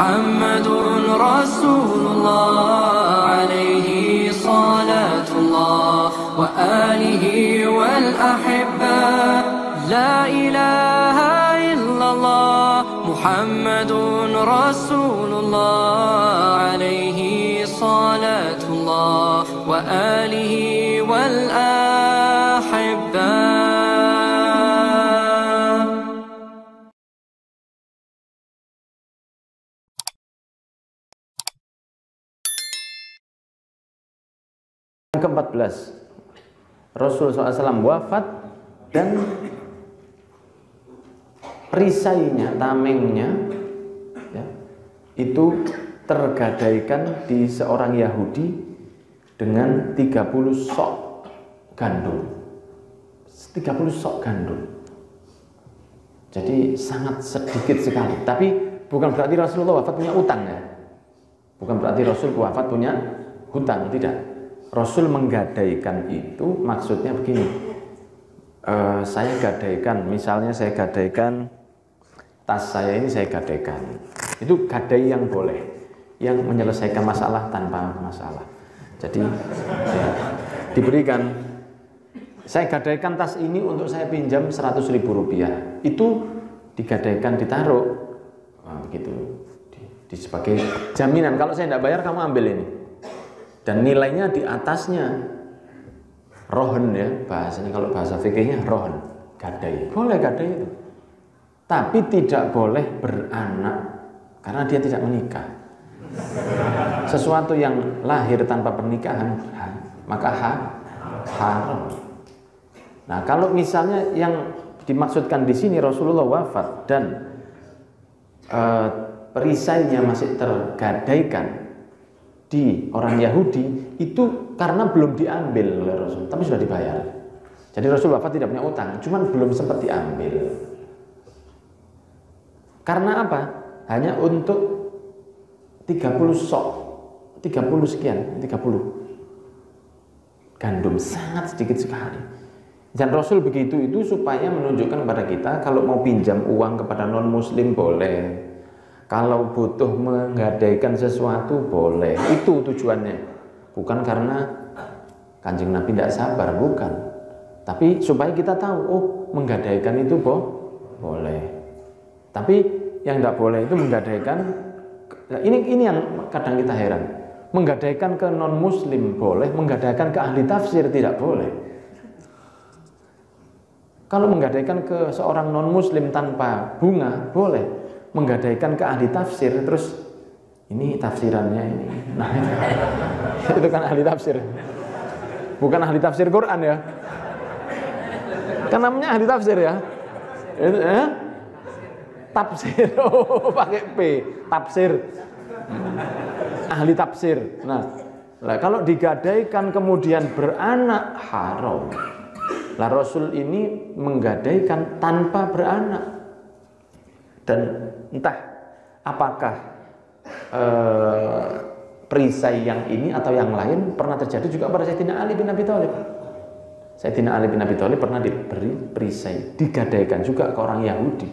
محمد رسول الله عليه صلاة الله وآله والأحبة لا إله إلا الله محمد رسول الله عليه صلاة الله وآله والأحبة. Ke-14, Rasulullah SAW wafat dan perisainya, tamengnya ya, itu tergadaikan di seorang Yahudi dengan 30 sok gandum. 30 sok gandum. Jadi sangat sedikit sekali. Tapi bukan berarti Rasulullah wafat punya utang ya. Bukan berarti Rasul wafat punya hutang, tidak. Rasul menggadaikan itu maksudnya begini, saya gadaikan, misalnya saya gadaikan tas saya ini, saya gadaikan, itu gadai yang boleh, yang menyelesaikan masalah tanpa masalah. Jadi ya, diberikan, saya gadaikan tas ini untuk saya pinjam 100.000 rupiah, itu digadaikan, ditaruh, nah, begitu, di sebagai jaminan, kalau saya tidak bayar kamu ambil ini. Dan nilainya di atasnya rohon ya, bahasanya kalau bahasa fikihnya rohon, gadai. Boleh gadai itu. Tapi tidak boleh beranak karena dia tidak menikah. Sesuatu yang lahir tanpa pernikahan maka haram. Nah, kalau misalnya yang dimaksudkan di sini Rasulullah wafat dan perisainya masih tergadaikan di orang Yahudi, itu karena belum diambil oleh Rasul, tapi sudah dibayar. Jadi Rasul wafat tidak punya utang, cuman belum sempat diambil. Karena apa? Hanya untuk 30 sok, 30 sekian, 30 gandum, sangat sedikit sekali. Dan Rasul begitu itu supaya menunjukkan kepada kita kalau mau pinjam uang kepada non muslim boleh. Kalau butuh menggadaikan sesuatu boleh, itu tujuannya. Bukan karena Kanjeng Nabi tidak sabar, bukan. Tapi supaya kita tahu, oh menggadaikan itu boleh. Tapi yang tidak boleh itu menggadaikan. Ini yang kadang kita heran. Menggadaikan ke non muslim boleh, menggadaikan ke ahli tafsir tidak boleh. Kalau menggadaikan ke seorang non muslim tanpa bunga boleh. Menggadaikan ke ahli tafsir, terus ini tafsirannya ini, nah itu kan ahli tafsir, bukan ahli tafsir Quran ya, kan namanya ahli tafsir ya, itu, tafsir, oh pakai P, tafsir, ahli tafsir. Nah, kalau digadaikan kemudian beranak haram. Lah Rasul ini menggadaikan tanpa beranak. Dan entah apakah perisai yang ini atau yang lain pernah terjadi juga pada Sayyidina Ali bin Abi Thalib. Sayyidina Ali bin Abi Thalib pernah diberi perisai, digadaikan juga ke orang Yahudi.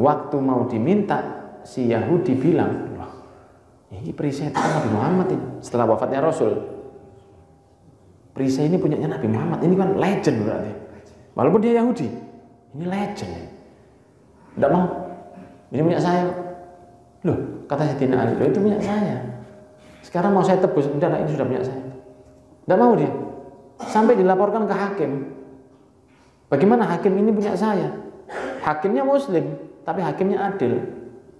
Waktu mau diminta, si Yahudi bilang, wah ini perisai itu Nabi Muhammad ini. Setelah wafatnya Rasul, perisai ini punyanya Nabi Muhammad, ini kan legend berarti. Walaupun dia Yahudi, ini legend ya. Tidak mau, ini punya saya. Loh, kata Sayyidina Ali, loh itu punya saya. Sekarang mau saya tebus, enggak, ini sudah punya saya. Tidak mau dia. Sampai dilaporkan ke hakim. Bagaimana hakim ini punya saya? Hakimnya muslim, tapi hakimnya adil.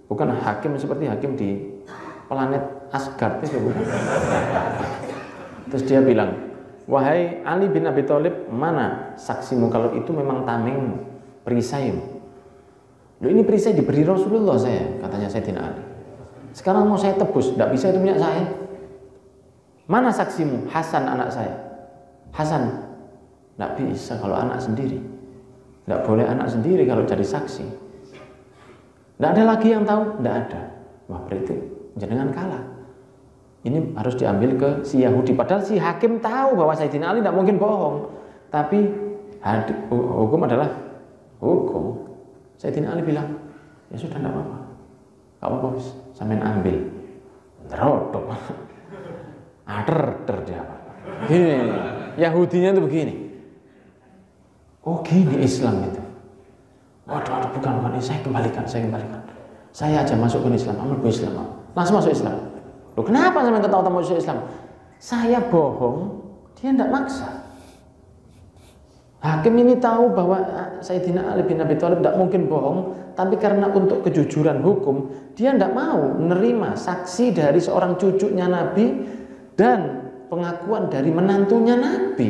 Bukan hakim seperti hakim di planet Asgard itu bukan. Terus dia bilang, wahai Ali bin Abi Thalib, mana saksimu kalau itu memang tamengmu, perisaimu? Loh ini perisai diberi Rasulullah saya, katanya Sayyidina Ali. Sekarang mau saya tebus, tidak bisa, itu punya saya. Mana saksimu? Hasan anak saya. Hasan, tidak bisa kalau anak sendiri. Tidak boleh anak sendiri kalau jadi saksi. Tidak ada lagi yang tahu? Tidak ada. Wah berarti jenengan kalah. Ini harus diambil ke si Yahudi. Padahal si hakim tahu bahwa Sayyidina Ali tidak mungkin bohong. Tapi hukum adalah hukum. Sayyidina Ali bilang, ya sudah tidak apa-apa. Gak apa-apa, sampean ambil. Terodok. Ader dia. Gini, Yahudinya itu begini. Oh gini Islam itu. Waduh, bukan, saya kembalikan. Saya aja masuk ke Islam, amal ke Islam. Langsung masuk Islam. Loh kenapa sampean ketawa masuk Islam? Saya bohong, dia tidak maksa. Hakim ini tahu bahwa Sayyidina Ali bin Abi Thalib tidak mungkin bohong, tapi karena untuk kejujuran hukum, dia tidak mau menerima saksi dari seorang cucunya Nabi dan pengakuan dari menantunya Nabi.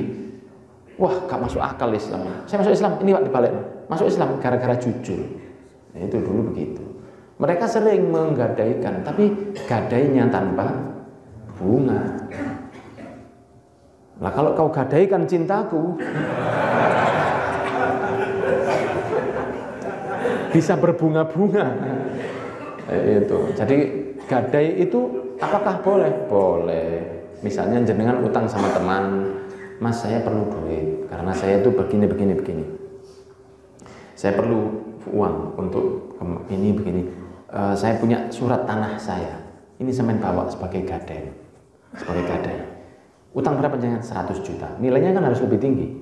Wah, gak masuk akal Islam. Saya masuk Islam, ini Pak dibalik. Masuk Islam gara-gara jujur. Nah, itu dulu begitu. Mereka sering menggadaikan, tapi gadainya tanpa bunga. Nah, kalau kau gadaikan cintaku, bisa berbunga-bunga. Itu. Jadi gadai itu apakah boleh? Boleh. Misalnya jenengan utang sama teman, Mas saya perlu duit karena saya itu begini. Saya perlu uang untuk ini begini. Saya punya surat tanah saya. Ini sampean bawa sebagai gadai. Utang berapa jangan 100 juta. Nilainya kan harus lebih tinggi.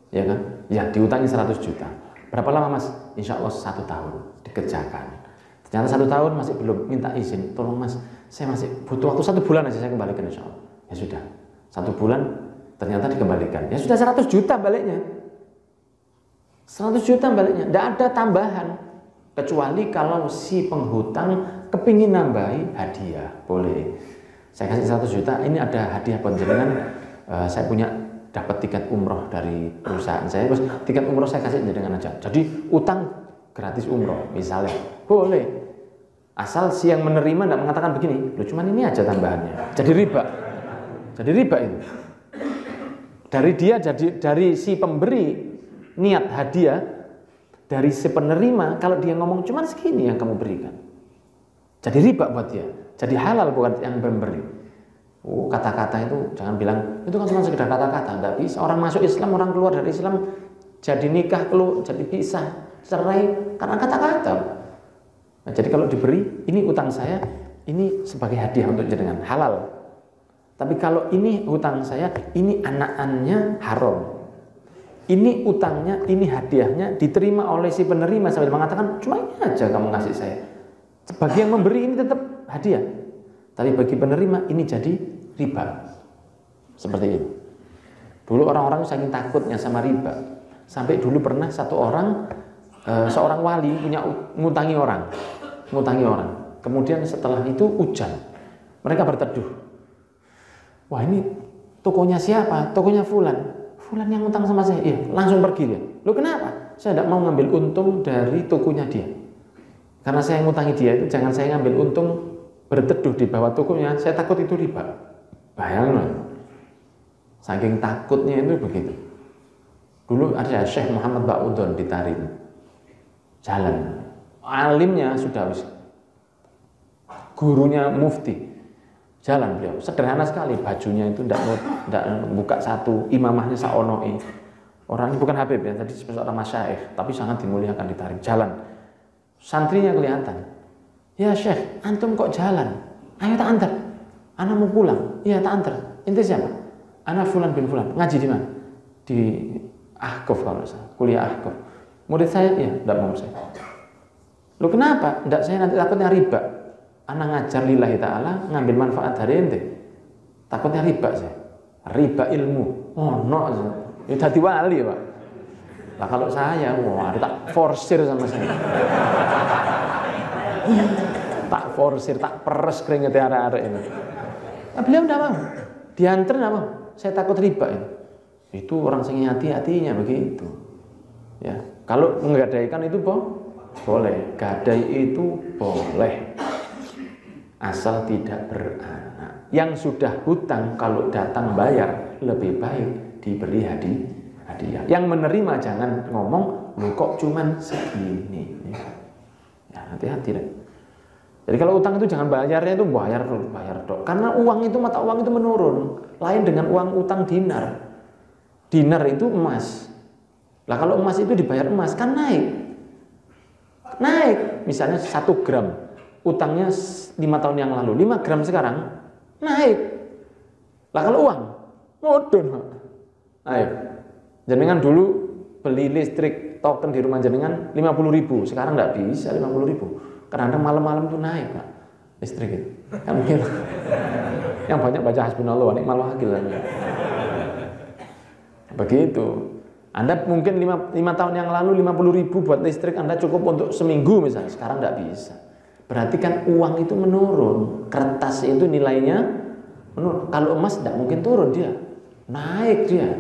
Ya kan? Ya, diutangi 100 juta. Berapa lama Mas? Insya Allah 1 tahun dikerjakan. Ternyata 1 tahun masih belum minta izin. Tolong Mas, saya masih butuh waktu 1 bulan aja saya kembalikan insya Allah. Ya sudah, 1 bulan ternyata dikembalikan. Ya sudah 100 juta baliknya. 100 juta baliknya. Tidak ada tambahan. Kecuali kalau si penghutang kepingin nambahi hadiah. Boleh. Saya kasih 100 juta, ini ada hadiah buat jenengan. Saya punya dapat tiket umroh dari perusahaan saya. Terus tiket umroh saya kasih jenengan aja. Jadi utang gratis umroh misalnya. Boleh. Asal si yang menerima tidak mengatakan begini. Loh cuman ini aja tambahannya. Jadi riba. Itu. Dari si pemberi niat hadiah, dari si penerima kalau dia ngomong cuman segini yang kamu berikan. Jadi riba buat dia. Jadi halal bukan yang memberi. Kata-kata itu jangan bilang itu kan cuma sekedar kata-kata. Tidak bisa. Orang masuk Islam, orang keluar dari Islam jadi nikah, jadi pisah, cerai karena kata-kata. Nah, jadi kalau diberi, ini utang saya, ini sebagai hadiah untuk jenengan, halal. Tapi kalau ini utang saya, ini anak-anaknya haram. Ini utangnya, ini hadiahnya diterima oleh si penerima sambil mengatakan cuma ini aja kamu ngasih saya. Bagi yang memberi ini tetap hadiah, tapi bagi penerima ini jadi riba. Seperti itu. Dulu orang-orang saking takutnya sama riba, sampai dulu pernah seorang wali punya ngutangi orang. Kemudian setelah itu hujan, mereka berteduh. Wah ini tokonya siapa? Tokonya Fulan yang ngutang sama saya. Iya, langsung pergi dia. Loh kenapa? Saya tidak mau ngambil untung dari tokonya dia. Karena saya ngutangi dia itu jangan saya ngambil untung berteduh di bawah tokonya, saya takut itu riba. Bayangkan. Saking takutnya itu begitu. Dulu ada Syekh Muhammad Ba'udun di Tarim. Jalan. Alimnya sudah gurunya mufti. Jalan beliau. Sederhana sekali bajunya itu tidak buka satu, imamahnya saonoi. Orang ini bukan Habib ya, tadi seorang masyayikh, tapi sangat dimuliakan di Tarim. Jalan. Santrinya kelihatan. Ya Syekh, antum kok jalan? Ayo tak antar. Ana mau pulang. Iya tak antar. Inti siapa? Ana Fulan bin Fulan. Ngaji di mana? Di Ahqaf kalau saya. Kuliah Ahqaf. Murid saya, ya tidak mau saya. Loh kenapa? Tidak, saya nanti takutnya riba. Ana ngajar lillahi ta'ala, ngambil manfaat dari ente. Takutnya riba saya. Riba ilmu. Oh no. Ya jadi wali Pak. Nah kalau saya, wah tak forsir sama saya. Tak forsir, tak peres keringet arek-arek ini. Nah, beliau tidak mau. Diantar tidak mau. Saya takut riba ini. Itu orang sing hati-hatinya begitu. Ya, kalau menggadaikan itu boleh. Gadai itu boleh. Asal tidak beranak. Yang sudah hutang kalau datang bayar lebih baik diberi hadiah. Yang menerima jangan ngomong lu kok cuman segini. Ya hati-hati deh. Jadi kalau utang itu jangan bayarnya itu bayar dok. Karena uang itu mata uang itu menurun. Lain dengan uang utang dinar. Dinar itu emas. Lah kalau emas itu dibayar emas kan naik. Misalnya 1 gram utangnya 5 tahun yang lalu 5 gram sekarang naik. Lah kalau uang ngudun. Ayo. Jenengan dulu beli listrik token di rumah jenengan 50.000, sekarang nggak bisa 50.000. Karena malam-malam tuh naik Pak listrik itu. Kan mungkin yang banyak baca hasbunallah wa ni'mal wakil. Begitu. Anda mungkin 5 tahun yang lalu 50.000 buat listrik Anda cukup untuk seminggu misalnya, sekarang nggak bisa. Berarti kan uang itu menurun, kertas itu nilainya menurun. Kalau emas tidak mungkin turun, dia naik dia.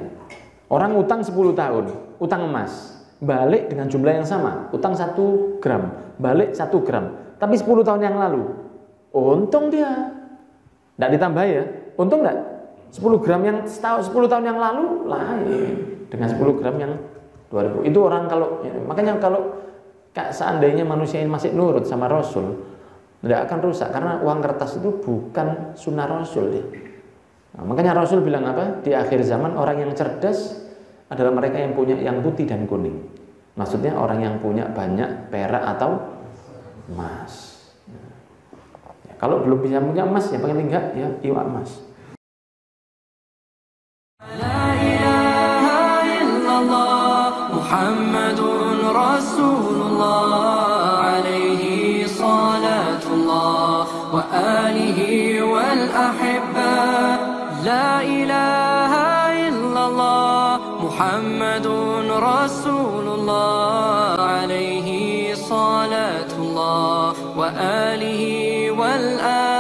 Orang utang 10 tahun, utang emas, balik dengan jumlah yang sama, utang 1 gram, balik 1 gram. Tapi 10 tahun yang lalu, untung dia. Tidak ditambah ya, untung enggak? 10 gram yang 10 tahun yang lalu lain dengan 10 gram yang 2000. Itu orang kalau makanya kalau seandainya manusia ini masih nurut sama Rasul, tidak akan rusak karena uang kertas itu bukan sunnah Rasul dia. Nah, makanya Rasul bilang apa? Di akhir zaman orang yang cerdas adalah mereka yang punya yang putih dan kuning. Maksudnya orang yang punya banyak perak atau emas. Ya, kalau belum bisa punya emas ya paling enggak ya iwak emas. La ilaha illallah Muhammadun Rasulullah alaihi salatullah wa alihi wal ahibba. La ilaha illallah Muhammadun Rasulullah alaihi salatullah wa alihi wal ahibba.